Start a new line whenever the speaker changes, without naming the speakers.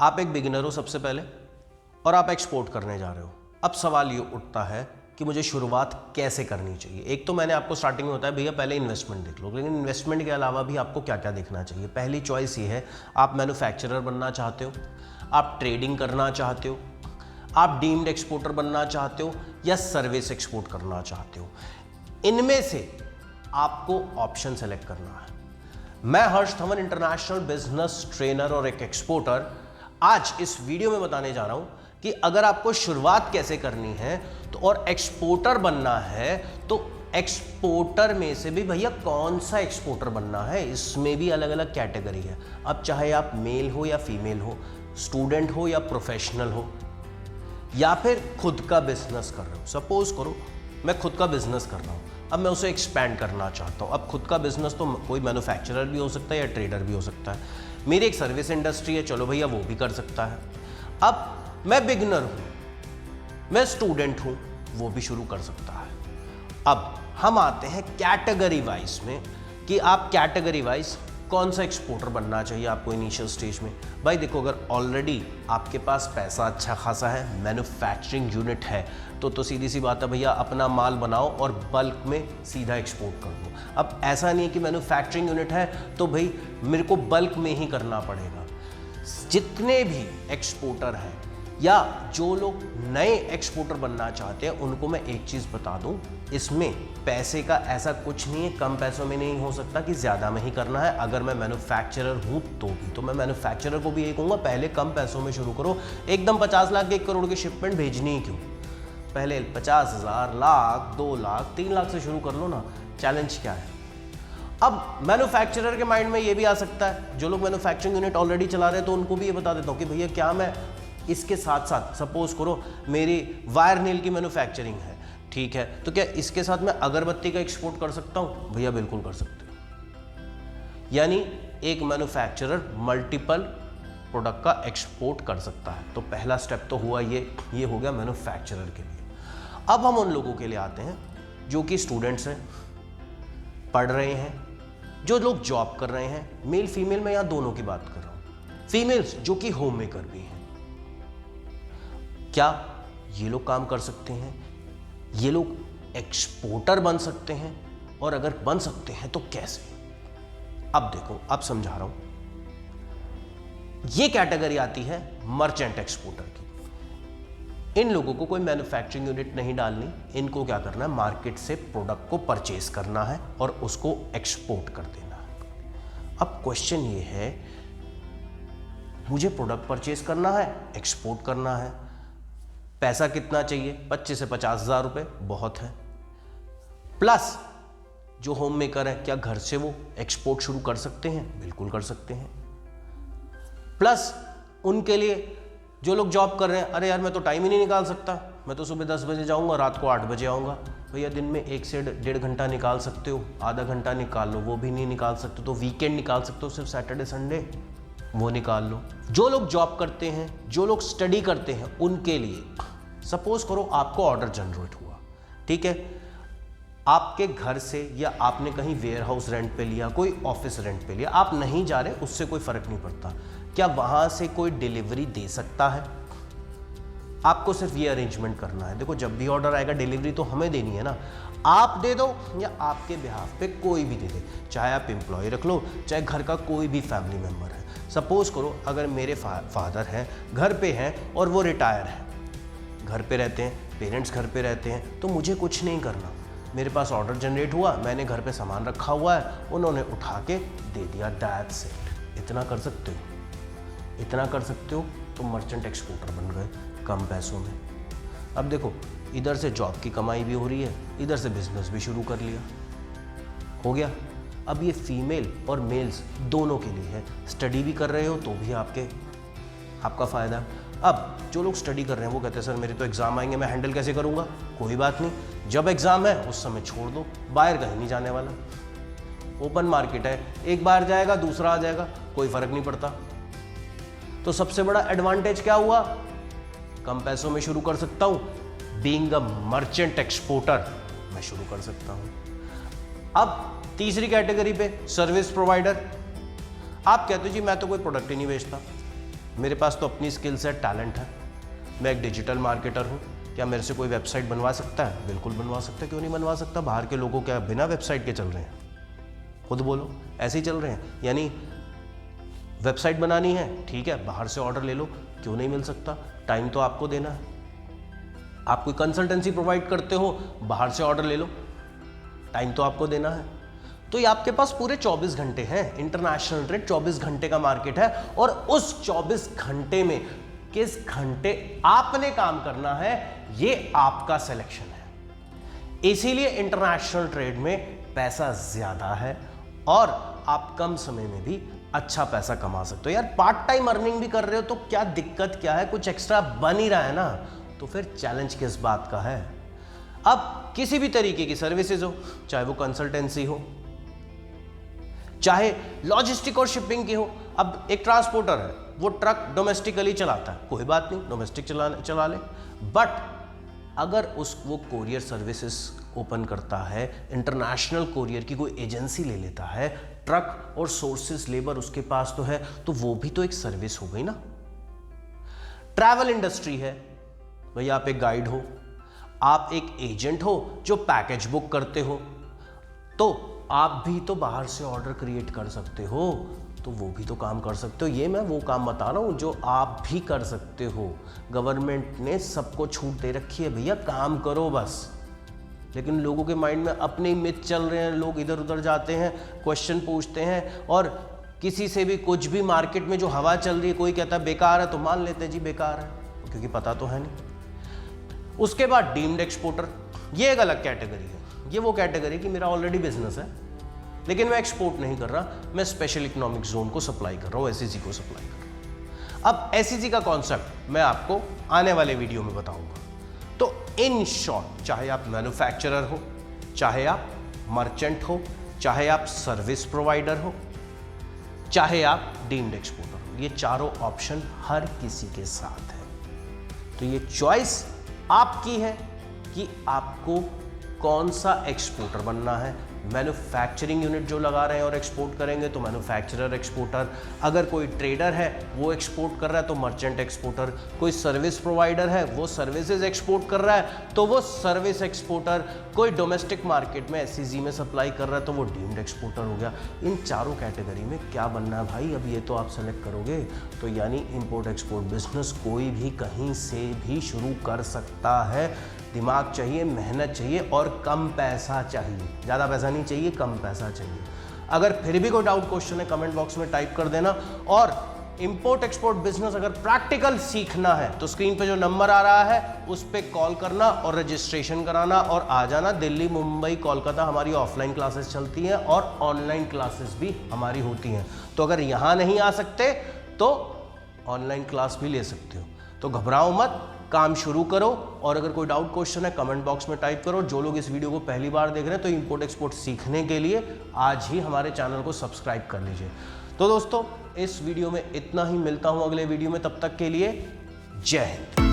आप एक बिगिनर हो सबसे पहले और आप एक्सपोर्ट करने जा रहे हो। अब सवाल ये उठता है कि मुझे शुरुआत कैसे करनी चाहिए। एक तो मैंने आपको स्टार्टिंग में बताया भैया पहले इन्वेस्टमेंट देख लो, लेकिन इन्वेस्टमेंट के अलावा भी आपको क्या क्या देखना चाहिए। पहली चॉइस ये है, आप मैन्युफैक्चरर बनना चाहते हो, आप ट्रेडिंग करना चाहते हो, आप डीम्ड एक्सपोर्टर बनना चाहते हो या सर्विस एक्सपोर्ट करना चाहते हो। इनमें से आपको ऑप्शन सेलेक्ट करना है। मैं हर्ष धवन, इंटरनेशनल बिजनेस ट्रेनर और एक एक्सपोर्टर, आज इस वीडियो में बताने जा रहा हूं कि अगर आपको शुरुआत कैसे करनी है तो और एक्सपोर्टर बनना है तो एक्सपोर्टर में से भी भैया कौन सा एक्सपोर्टर बनना है, इसमें भी अलग अलग कैटेगरी है। अब चाहे आप मेल हो या फीमेल हो, स्टूडेंट हो या प्रोफेशनल हो, या फिर खुद का बिजनेस कर रहे हो। सपोज करो मैं खुद का बिजनेस कर रहा हूं, अब मैं उसे एक्सपैंड करना चाहता हूं। अब खुद का बिजनेस तो कोई मैन्युफैक्चरर भी हो सकता है या ट्रेडर भी हो सकता है। मेरी एक सर्विस इंडस्ट्री है, चलो भैया वो भी कर सकता है। अब मैं बिगिनर हूं, मैं स्टूडेंट हूं, वो भी शुरू कर सकता है। अब हम आते हैं कैटेगरी वाइज में कि आप कैटेगरी वाइज कौन सा एक्सपोर्टर बनना चाहिए आपको इनिशियल स्टेज में। भाई देखो, अगर ऑलरेडी आपके पास पैसा अच्छा खासा है, मैन्युफैक्चरिंग यूनिट है, तो सीधी सी बात है भैया अपना माल बनाओ और बल्क में सीधा एक्सपोर्ट कर दो। अब ऐसा नहीं है कि मैन्युफैक्चरिंग यूनिट है तो भाई मेरे को बल्क में ही करना पड़ेगा। जितने भी एक्सपोर्टर हैं या जो लोग नए एक्सपोर्टर बनना चाहते हैं उनको मैं एक चीज़ बता दूं, इसमें पैसे का ऐसा कुछ नहीं है, कम पैसों में नहीं हो सकता कि ज़्यादा में ही करना है। अगर मैं मैन्युफैक्चरर हूं तो भी, तो मैं मैन्युफैक्चरर को भी यही कहूँगा पहले कम पैसों में शुरू करो। एकदम 50 लाख 1 करोड़ की शिपमेंट भेजनी ही क्यों, पहले 50,000, लाख, 2 लाख, 3 लाख से शुरू कर लो ना। चैलेंज क्या है? अब मैन्युफैक्चरर के माइंड में ये भी आ सकता है, जो लोग मैन्युफैक्चरिंग यूनिट ऑलरेडी चला रहे हैं तो उनको भी ये बता देता हूँ कि भैया क्या मैं इसके साथ साथ, सपोज करो मेरी वायर नील की मैन्युफैक्चरिंग है, ठीक है, तो क्या इसके साथ मैं अगरबत्ती का एक्सपोर्ट कर सकता हूँ? भैया बिल्कुल कर सकते हो। यानी एक मैन्युफैक्चरर मल्टीपल प्रोडक्ट का एक्सपोर्ट कर सकता है। तो पहला स्टेप तो हुआ ये हो गया मैन्युफैक्चरर के लिए। अब हम उन लोगों के लिए आते हैं जो कि स्टूडेंट्स हैं, पढ़ रहे हैं, जो लोग जॉब कर रहे हैं, मेल फीमेल, मैं यहां दोनों की बात कर रहा हूं। फीमेल्स जो कि होम मेकर भी हैं, क्या ये लोग काम कर सकते हैं? ये लोग एक्सपोर्टर बन सकते हैं? और अगर बन सकते हैं तो कैसे? अब देखो, अब समझा रहा हूं। ये कैटेगरी आती है मर्चेंट एक्सपोर्टर की। इन लोगों को कोई मैन्युफैक्चरिंग यूनिट नहीं डालनी, इनको क्या करना है, मार्केट से प्रोडक्ट को परचेज करना है और उसको एक्सपोर्ट कर देना है। अब क्वेश्चन ये है, मुझे प्रोडक्ट परचेज करना है, एक्सपोर्ट करना है, पैसा कितना चाहिए? 25 से 50,000 रुपए बहुत है। प्लस जो होम मेकर है, क्या घर से वो एक्सपोर्ट शुरू कर सकते हैं? बिल्कुल कर सकते हैं। प्लस उनके लिए जो लोग जॉब कर रहे हैं, अरे यार मैं तो टाइम ही नहीं निकाल सकता, मैं तो सुबह 10 बजे जाऊंगा, रात को 8 बजे आऊंगा। भैया दिन में 1 से 1.5 घंटा निकाल सकते हो, आधा घंटा निकाल लो, वो भी नहीं निकाल सकते तो वीकेंड निकाल सकते हो, सिर्फ सैटरडे संडे वो निकाल लो। जो लोग जॉब करते हैं, जो लोग स्टडी करते हैं, उनके लिए सपोज करो आपको ऑर्डर जनरेट हुआ, ठीक है, आपके घर से या आपने कहीं वेयर हाउस रेंट पे लिया, कोई ऑफिस रेंट पे लिया, आप नहीं जा रहे, उससे कोई फर्क नहीं पड़ता। क्या वहां से कोई डिलीवरी दे सकता है? आपको सिर्फ ये अरेंजमेंट करना है। देखो, जब भी ऑर्डर आएगा डिलीवरी तो हमें देनी है ना, आप दे दो या आपके बिहाफ पे कोई भी दे दे, चाहे आप एम्प्लॉय रख लो, चाहे घर का कोई भी फैमिली मेंबर है। सपोज करो अगर मेरे फादर हैं, घर पे हैं और वो रिटायर हैं, घर पे रहते हैं, पेरेंट्स घर पे रहते हैं, तो मुझे कुछ नहीं करना। मेरे पास ऑर्डर जनरेट हुआ, मैंने घर पे सामान रखा हुआ है, उन्होंने उठा के दे दिया, दैट्स इट। इतना कर सकते हो, इतना कर सकते हो तो मर्चेंट एक्सपोर्टर बन गए कम पैसों में। अब देखो, इधर से जॉब की कमाई भी हो रही है, इधर से बिजनेस भी शुरू कर लिया, हो गया। अब ये फीमेल और मेल्स दोनों के लिए है। स्टडी भी कर रहे हो तो भी आपका फ़ायदा। अब जो लोग स्टडी कर रहे हैं वो कहते हैं सर मेरे तो एग्ज़ाम आएंगे, मैं हैंडल कैसे करूँगा? कोई बात नहीं, जब एग्ज़ाम है उस समय छोड़ दो, बाहर कहीं नहीं जाने वाला, ओपन मार्केट है, एक बार जाएगा दूसरा आ जाएगा, कोई फ़र्क नहीं पड़ता। तो सबसे बड़ा एडवांटेज क्या हुआ? कम पैसों में शुरू कर सकता हूँ, बीइंग अ मर्चेंट एक्सपोर्टर मैं शुरू कर सकता हूँ। अब तीसरी कैटेगरी पे सर्विस प्रोवाइडर। आप कहते हो जी मैं तो कोई प्रोडक्ट ही नहीं बेचता, मेरे पास तो अपनी स्किल्स है, टैलेंट है, मैं एक डिजिटल मार्केटर हूँ, क्या मेरे से कोई वेबसाइट बनवा सकता है? बिल्कुल बनवा सकता है, क्यों नहीं बनवा सकता? बाहर के लोगों क्या बिना वेबसाइट के चल रहे हैं? खुद बोलो, ऐसे ही चल रहे हैं। यानी वेबसाइट बनानी है, ठीक है, बाहर से ऑर्डर ले लो, क्यों नहीं मिल सकता? टाइम तो आपको देना है। आप कोई कंसल्टेंसी प्रोवाइड करते हो, बाहर से ऑर्डर ले लो, टाइम तो आपको देना है। तो ये आपके पास पूरे 24 घंटे हैं। इंटरनेशनल ट्रेड 24 घंटे का मार्केट है, और उस 24 घंटे में किस घंटे आपने काम करना है, ये आपका सिलेक्शन है। इसीलिए इंटरनेशनल ट्रेड में पैसा ज्यादा है और आप कम समय में भी अच्छा पैसा कमा सकते हो। यार पार्ट टाइम अर्निंग भी कर रहे हो तो क्या दिक्कत क्या है? कुछ एक्स्ट्रा बन ही रहा है ना, तो फिर चैलेंज किस बात का है? अब किसी भी तरीके की सर्विसेज हो, चाहे वो कंसल्टेंसी हो, चाहे लॉजिस्टिक और शिपिंग की हो। अब एक ट्रांसपोर्टर है, वो ट्रक डोमेस्टिकली चलाता है, कोई बात नहीं, डोमेस्टिक चला ले, बट अगर वो कोरियर सर्विसेज ओपन करता है, इंटरनेशनल कोरियर की कोई एजेंसी ले लेता है, ट्रक और सोर्सेज लेबर उसके पास तो है, तो वो भी तो एक सर्विस हो गई ना। ट्रैवल इंडस्ट्री है, भैया आप एक गाइड हो, आप एक एजेंट हो जो पैकेज बुक करते हो, तो आप भी तो बाहर से ऑर्डर क्रिएट कर सकते हो, तो वो भी तो काम कर सकते हो। ये मैं वो काम बता रहा हूँ जो आप भी कर सकते हो। गवर्नमेंट ने सबको छूट दे रखी है, भैया काम करो बस। लेकिन लोगों के माइंड में अपने ही मिथ चल रहे हैं, लोग इधर उधर जाते हैं, क्वेश्चन पूछते हैं, और किसी से भी कुछ भी मार्केट में जो हवा चल रही है, कोई कहता है बेकार है तो मान लेते हैं जी बेकार है, क्योंकि पता तो है नहीं। उसके बाद डीम्ड एक्सपोर्टर, ये एक अलग कैटेगरी है। ये वो कैटेगरी कि मेरा ऑलरेडी बिजनेस है, लेकिन मैं एक्सपोर्ट नहीं कर रहा, मैं स्पेशल इकोनॉमिक जोन को सप्लाई कर रहा हूँ, एसईसी को सप्लाई कर रहा हूँ। अब एसईसी का कॉन्सेप्ट मैं आपको आने वाले वीडियो में बताऊंगा। तो इन शॉर्ट, चाहे आप मैन्युफैक्चरर हो, चाहे आप मर्चेंट हो, चाहे आप सर्विस प्रोवाइडर हो, चाहे आप डीम्ड एक्सपोर्टर हो, ये चारों ऑप्शन हर किसी के साथ है। तो ये चॉइस आपकी है कि आपको कौन सा एक्सपोर्टर बनना है। मैन्युफैक्चरिंग यूनिट जो लगा रहे हैं और एक्सपोर्ट करेंगे तो मैन्युफैक्चरर एक्सपोर्टर, अगर कोई ट्रेडर है वो एक्सपोर्ट कर रहा है तो मर्चेंट एक्सपोर्टर, कोई सर्विस प्रोवाइडर है वो सर्विसेज एक्सपोर्ट कर रहा है तो वो सर्विस एक्सपोर्टर, कोई डोमेस्टिक मार्केट में एसईसी में सप्लाई कर रहा है तो वो डीम्ड एक्सपोर्टर हो गया। इन चारों कैटेगरी में क्या बनना है भाई, अब ये तो आप सेलेक्ट करोगे। तो यानी इंपोर्ट एक्सपोर्ट बिजनेस कोई भी कहीं से भी शुरू कर सकता है। दिमाग चाहिए, मेहनत चाहिए और कम पैसा चाहिए। ज़्यादा पैसा नहीं चाहिए, कम पैसा चाहिए। अगर फिर भी कोई डाउट क्वेश्चन है कमेंट बॉक्स में टाइप कर देना। और इंपोर्ट एक्सपोर्ट बिजनेस अगर प्रैक्टिकल सीखना है तो स्क्रीन पे जो नंबर आ रहा है उस पर कॉल करना और रजिस्ट्रेशन कराना और आ जाना। दिल्ली, मुंबई, कोलकाता हमारी ऑफलाइन क्लासेस चलती हैं और ऑनलाइन क्लासेस भी हमारी होती हैं। तो अगर यहाँ नहीं आ सकते तो ऑनलाइन क्लास भी ले सकते हो। तो घबराओ मत, काम शुरू करो। और अगर कोई डाउट क्वेश्चन है कमेंट बॉक्स में टाइप करो। जो लोग इस वीडियो को पहली बार देख रहे हैं तो इंपोर्ट एक्सपोर्ट सीखने के लिए आज ही हमारे चैनल को सब्सक्राइब कर लीजिए। तो दोस्तों इस वीडियो में इतना ही, मिलता हूं अगले वीडियो में, तब तक के लिए जय हिंद।